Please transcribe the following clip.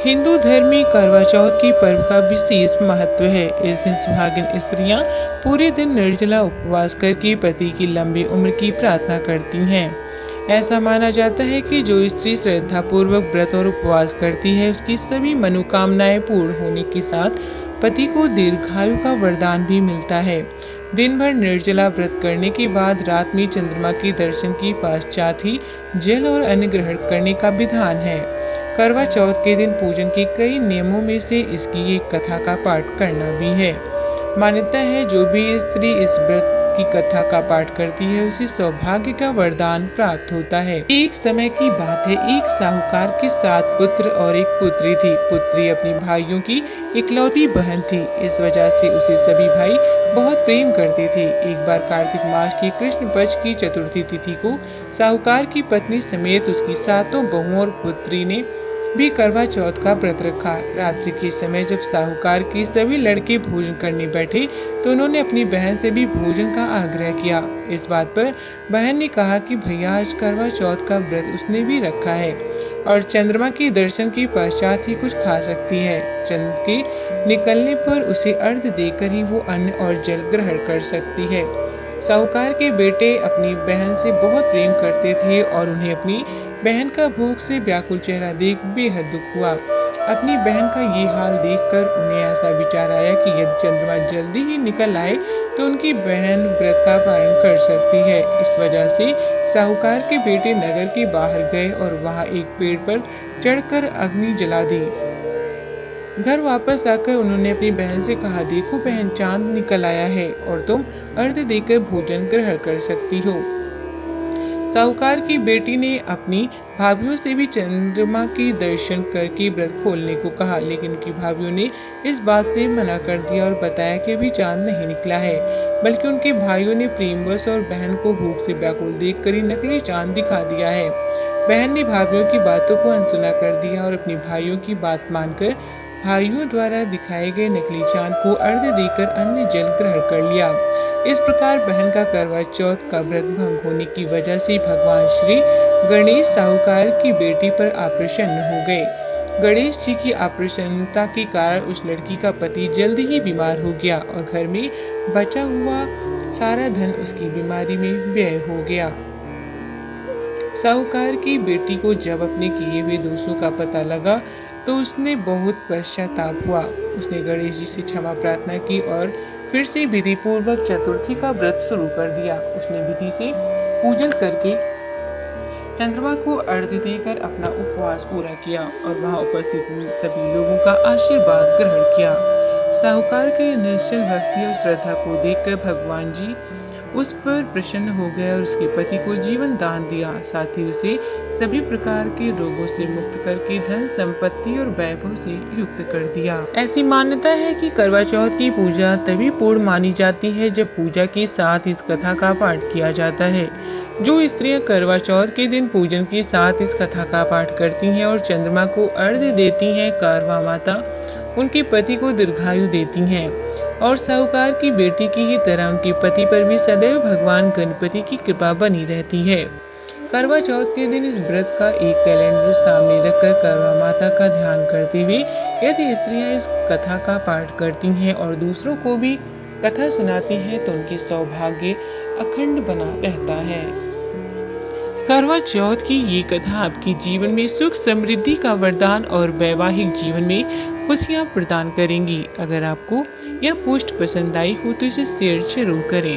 हिंदू धर्म में करवा चौथ के पर्व का विशेष महत्व है। इस दिन सुहागिन स्त्रियां पूरे दिन निर्जला उपवास करके पति की लंबी उम्र की प्रार्थना करती हैं। ऐसा माना जाता है कि जो स्त्री श्रद्धा पूर्वक व्रत और उपवास करती है उसकी सभी मनोकामनाएं पूर्ण होने के साथ पति को दीर्घायु का वरदान भी मिलता है। दिन भर निर्जला व्रत करने के बाद रात में चंद्रमा के दर्शन के पश्चात ही जल और अन्न ग्रहण करने का विधान है। करवा चौथ के दिन पूजन के कई नियमों में से इसकी एक कथा का पाठ करना भी है। मान्यता है जो भी स्त्री इस व्रत की कथा का पाठ करती है उसे सौभाग्य का वरदान प्राप्त होता है। एक समय की बात है, एक साहूकार के 7 पुत्र और एक पुत्री थी। पुत्री अपने भाइयों की इकलौती बहन थी, इस वजह से उसे सभी भाई बहुत प्रेम करते थे। एक बार कार्तिक मास की कृष्ण पक्ष की चतुर्थी तिथि को साहूकार की पत्नी समेत उसकी 7 बहुओं और पुत्री ने भी करवा चौथ का व्रत रखा। रात्रि के समय जब साहूकार के सभी लड़के भोजन करने बैठे तो उन्होंने अपनी बहन से भी भोजन का आग्रह किया। इस बात पर बहन ने कहा कि भैया आज करवा चौथ का व्रत उसने भी रखा है और चंद्रमा के दर्शन के पश्चात ही कुछ खा सकती है। चंद्र के निकलने पर उसे अर्घ्य देकर ही वो अन्न और जल ग्रहण कर सकती है। साहूकार के बेटे अपनी बहन से बहुत प्रेम करते थे और उन्हें अपनी बहन का भूख से व्याकुल चेहरा देख बेहद दुख हुआ। अपनी बहन का ये हाल देखकर उन्हें ऐसा विचार आया कि यदि चंद्रमा जल्दी ही निकल आए तो उनकी बहन व्रत का पालन कर सकती है। इस वजह से साहूकार के बेटे नगर के बाहर गए और वहां एक पेड़ पर चढ़कर अग्नि जला दी। घर वापस आकर उन्होंने अपनी बहन से कहा, देखो बहन, चांद निकल आया है और तुम अर्घ्य देकर भोजन ग्रहण कर सकती हो। साहूकार की बेटी ने अपनी भाभियों से भी चंद्रमा के दर्शन करके व्रत खोलने को कहा, लेकिन उनकी भाभियों ने इस बात से मना कर दिया और बताया कि अभी चांद नहीं निकला है। बल्कि उनके भाइयों ने प्रेमवश और बहन को भूख से व्याकुल देखकर ही नकली चांद दिखा दिया है। बहन ने भाभियों की बातों को अनसुना कर दिया और अपनी भाइयों की बात मानकर भाइयों द्वारा दिखाए गए नकली चांद को अर्घ्य देकर अन्य जल ग्रहण कर लिया। इस प्रकार बहन का करवा चौथ का व्रत भंग होने की वजह से भगवान श्री गणेश साहूकार की बेटी पर अप्रसन्न हो गए। गणेश जी की अप्रसन्नता के कारण उस लड़की का पति जल्दी ही बीमार हो गया और घर में बचा हुआ सारा धन उसकी बीमारी में व्यय हो गया। साहूकार की बेटी को जब अपने किए हुए दोषों का पता लगा तो उसने बहुत पश्चाताप हुआ। उसने गणेश जी से क्षमा प्रार्थना की और फिर से विधि पूर्वक चतुर्थी का व्रत शुरू कर दिया। उसने विधि से पूजन करके चंद्रमा को अर्घ्य देकर अपना उपवास पूरा किया और वहां उपस्थित सभी लोगों का आशीर्वाद ग्रहण किया। साहूकार के निश्चल भक्ति और श्रद्धा को देखकर भगवान जी उस पर प्रसन्न हो गए और उसके पति को जीवन दान दिया। साथ ही उसे सभी प्रकार के रोगों से मुक्त करके धन संपत्ति और वैभव से युक्त कर दिया। ऐसी मान्यता है कि करवा चौथ की पूजा तभी पूर्ण मानी जाती है जब पूजा के साथ इस कथा का पाठ किया जाता है। जो स्त्रियां करवा चौथ के दिन पूजन के साथ इस कथा का पाठ करती हैं और चंद्रमा को अर्घ्य देती हैं, करवा माता उनके पति को दीर्घायु देती हैं और साहूकार की बेटी की ही तरह उनके पति पर भी सदैव भगवान गणपति की कृपा बनी रहती है। करवा चौथ के दिन इस व्रत का एक कैलेंडर सामने रखकर करवा माता का ध्यान करते हुए यदि स्त्रियां इस कथा का पाठ करती हैं और दूसरों को भी कथा सुनाती हैं तो उनकी सौभाग्य अखंड बना रहता है। करवा चौथ की ये कथा आपके जीवन में सुख समृद्धि का वरदान और वैवाहिक जीवन में खुशियां प्रदान करेंगी। अगर आपको यह पोस्ट पसंद आई हो तो इसे शेयर जरूर करें।